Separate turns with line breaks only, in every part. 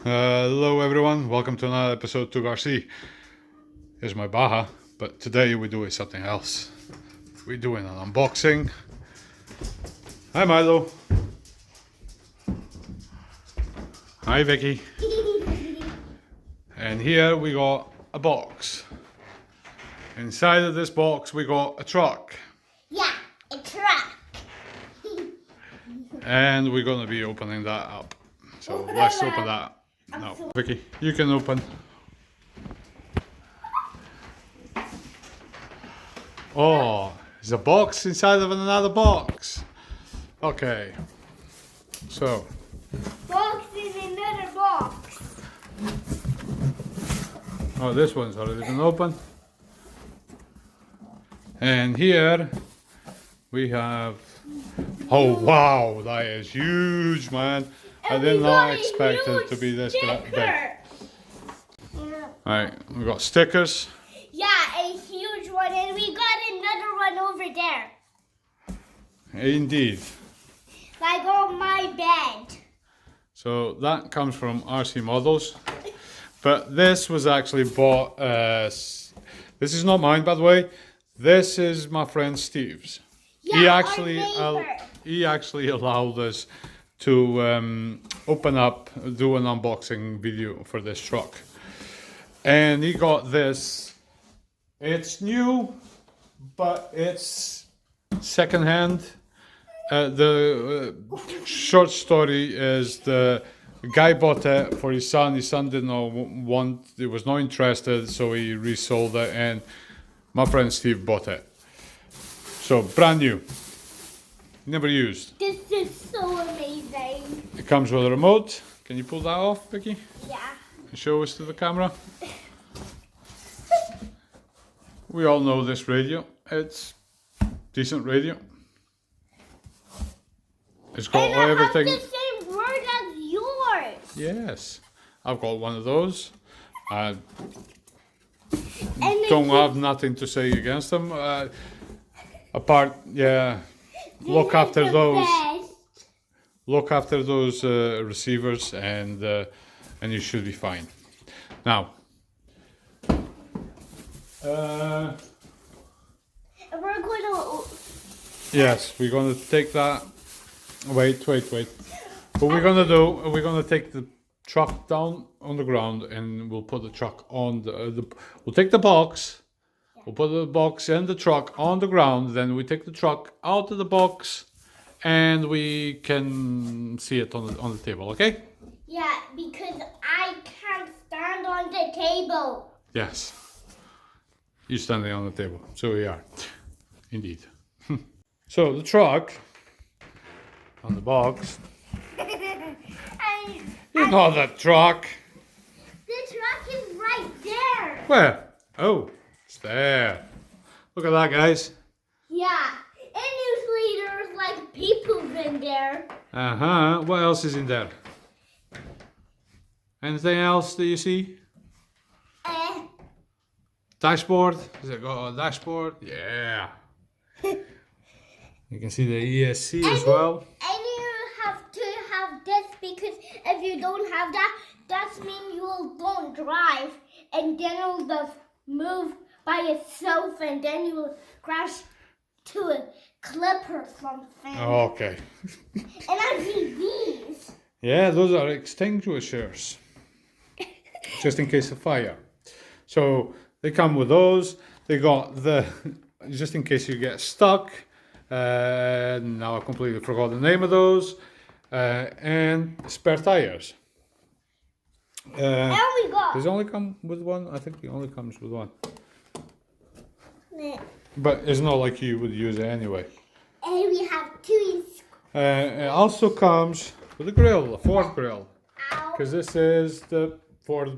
Hello everyone, welcome to another episode to RC. Here's my Baja, but today we're doing something else. We're doing an unboxing. Hi Milo. Hi Vicky. And here we got a box. Inside of this box we got a truck.
Yeah, a truck.
And we're gonna be opening that up. So let's open that. No, Vicky, you can open. Oh, there's a box inside of another box. Okay, so.
Box in another box.
Oh, this one's already been opened. And here we have. Oh wow, that is huge, man. I did not expect it to be this big. Alright, we got stickers.
Yeah, a huge one, and we got another one over there.
Indeed.
Like on my bed.
So that comes from RC Models. But this was actually bought, this is not mine by the way. This is my friend Steve's.
Yeah,
He actually allowed us to open up, do an unboxing video for this truck. And he got this. It's new, but it's secondhand. The short story is the guy bought it for his son. His son did not want, he was not interested, so he resold it, and my friend Steve bought it. So brand new, never used.
This is so amazing.
It comes with a remote. Can you pull that off, Vicky?
Yeah.
Show us to the camera. We all know this radio. It's decent radio. It's got
And
everything.
I have the same word as yours.
Yes, I've got one of those. I
And
don't have nothing to say against them. Apart, yeah, look after those. Look after those receivers, and you should be fine. Now,
we're going to.
yes, we're going to take that. Wait. What we're going to do? We're going to take the truck down on the ground, and we'll put the truck on the. We'll take the box. We'll put the box and the truck on the ground. Then we take the truck out of the box, and we can see it on the table. Okay?
Yeah, because I can't stand on the table.
Yes. You're standing on the table. So we are. Indeed. So the truck on the box. You know the truck.
The truck is right there.
Where? Oh, it's there. Look at that, guys.
Yeah, and usually there's like people in there.
Uh-huh. What else is in there? Anything else that you see? Dashboard. Has it got a dashboard? Yeah. You can see the ESC as well.
And you have to have this because if you don't have that, that means you don't drive, and then it'll just move by itself, and then you will crash to a clip or something.
Okay.
And I need these.
Yeah, those are extinguishers. Just in case of fire. So they come with those. They got the, just in case you get stuck. Now I completely forgot the name of those. And spare tires.
And we got.
Does it only come with one? I think it only comes with one.
And
But it's not like you would use it anyway.
we have two.
It also comes with a grill, a Ford grill.
Ow.
Because this is the Ford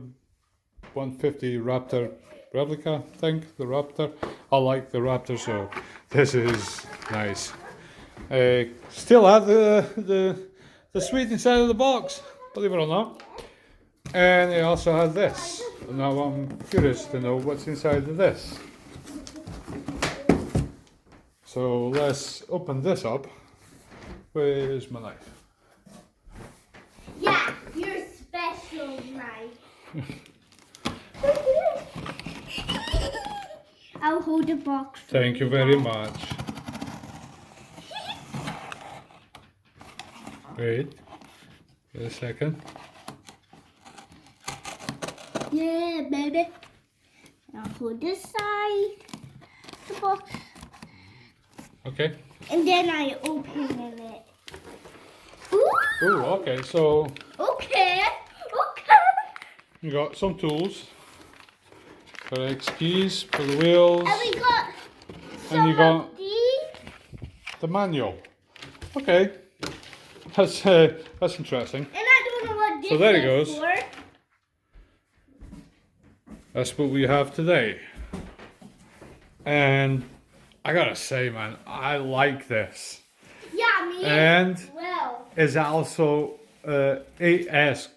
150 Raptor replica thing, the Raptor. I like the Raptor, so this is nice. Still have the suite inside of the box, believe it or not. And it also has this. Now I'm curious to know what's inside of this. So let's open this up. Where's my knife?
Yeah, you're special. I'll hold the box.
Thank you very much. Wait a second.
Yeah, baby. I'll hold this side, the box,
Okay.
and then I open it. Ooh.
Ooh, okay, so
Okay.
you got some tools for X keys, for the wheels,
And we got some
and you got
of these.
the manual. Okay, that's interesting.
And I don't know what this
So there it
is
goes.
for.
That's what we have today. And I gotta say, man, I like this.
Yeah, me
And
as well.
it's also 8S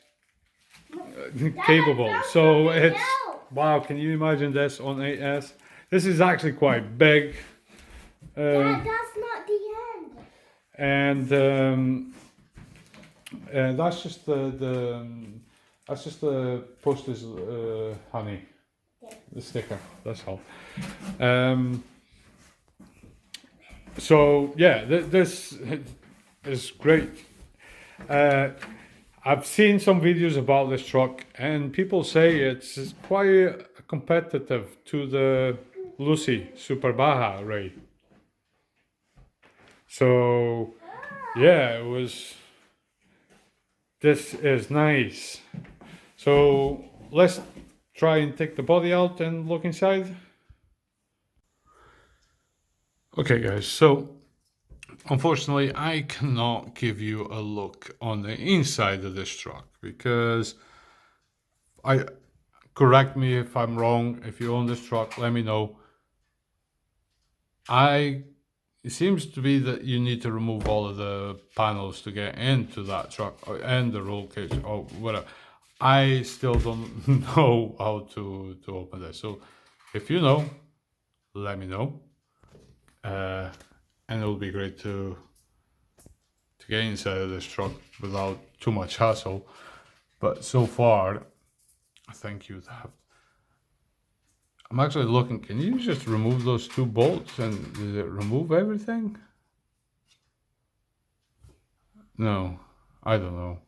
Dad,
capable.
I found
So
something
it's
else.
wow. Can you imagine this on 8S? This is actually quite big.
Dad, that's not the end.
And that's just the postage honey, the sticker. That's all. So yeah, this is great. I've seen some videos about this truck, and people say it's quite competitive to the Losi Super Baja Ray. So yeah, it was. This is nice. So let's try and take the body out and look inside. Okay guys, so unfortunately I cannot give you a look on the inside of this truck because correct me if I'm wrong. If you own this truck, let me know. It seems to be that you need to remove all of the panels to get into that truck and the roll cage or whatever. I still don't know how to open this. So if you know, let me know. And it will be great to get inside of this truck without too much hassle. But so far, I think you'd have. I'm actually looking. Can you just remove those two bolts and does it remove everything? No, I don't know.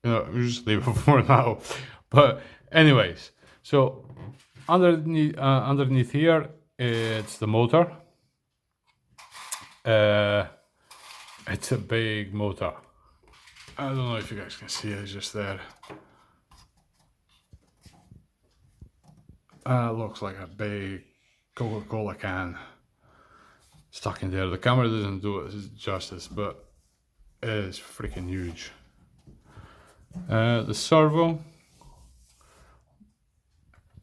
You know, we just leave it for now. But anyways, so underneath here, it's the motor. It's a big motor. I don't know if you guys can see it, it's just there. Looks like a big Coca-Cola can stuck in there. The camera doesn't do it justice, but it is freaking huge. The servo.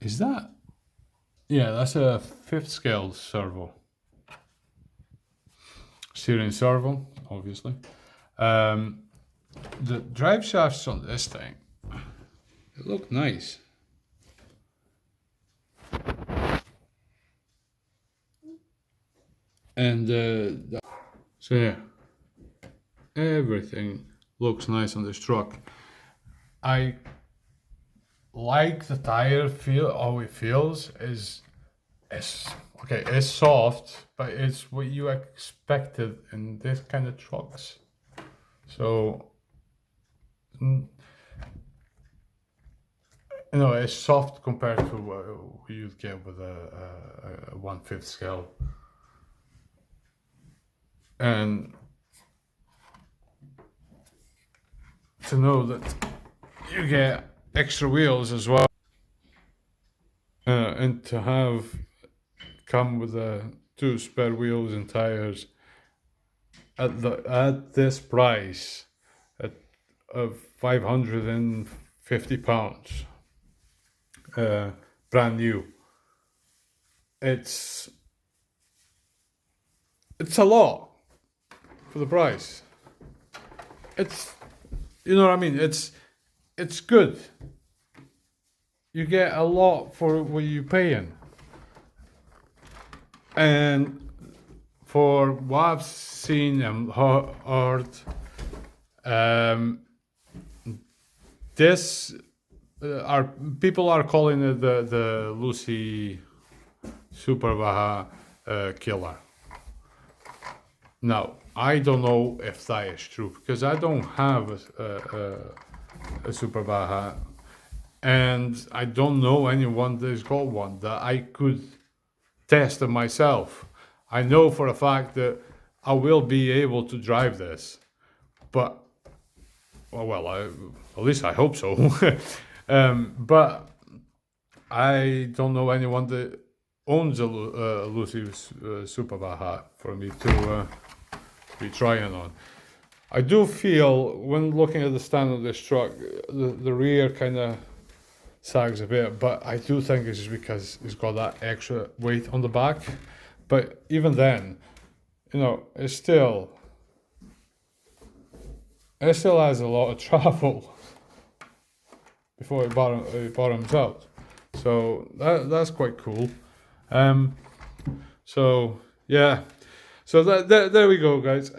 Is that? Yeah, that's a 5th scale servo. Steering servo, obviously. The drive shafts on this thing, they look nice. And so yeah, everything looks nice on this truck. I like the tire feel. How it feels is okay. It's soft, but it's what you expected in this kind of trucks. So you know, it's soft compared to what you'd get with a 1/5 scale. And to know that you get extra wheels as well, and to have come with 2 spare wheels and tires at this price of £550, brand new. It's a lot for the price. It's, you know what I mean, it's good. You get a lot for what you're paying. And for what I've seen and heard, this are people are calling it the losi super baja killer. Now, I don't know if that is true because I don't have a super baja, and I don't know anyone that's got one that I could test it myself. I know for a fact that I will be able to drive this, but at least I hope so. But I don't know anyone that owns a Lucy Super Baja for me to be trying on. I do feel when looking at the stand of this truck, the rear kind of sags a bit, but I do think it's just because it's got that extra weight on the back. But even then, you know, it still has a lot of travel before it bottoms out. So that's quite cool. So yeah, so there we go, guys.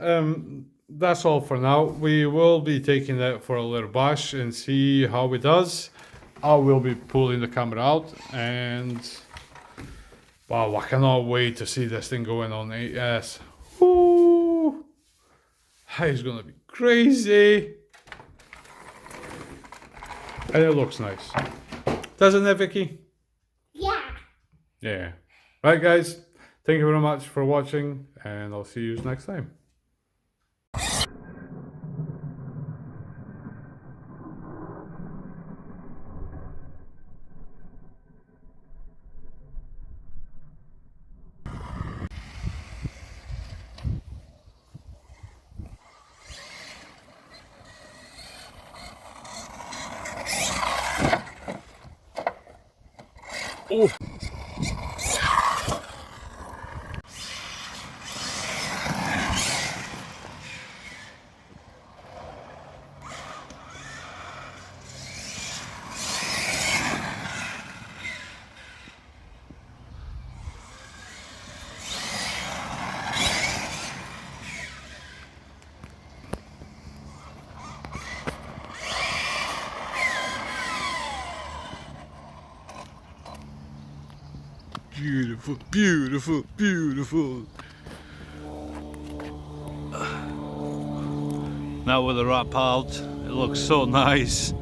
That's all for now. We will be taking it for a little bash and see how it does. I will be pulling the camera out, and wow, I cannot wait to see this thing going on 8S. Woo! It's gonna be crazy, and it looks nice, doesn't it, Vicky?
Yeah.
Yeah. Right, guys. Thank you very much for watching, and I'll see you next time. Oh. Beautiful, beautiful, beautiful. Now with the wrap out, it looks so nice.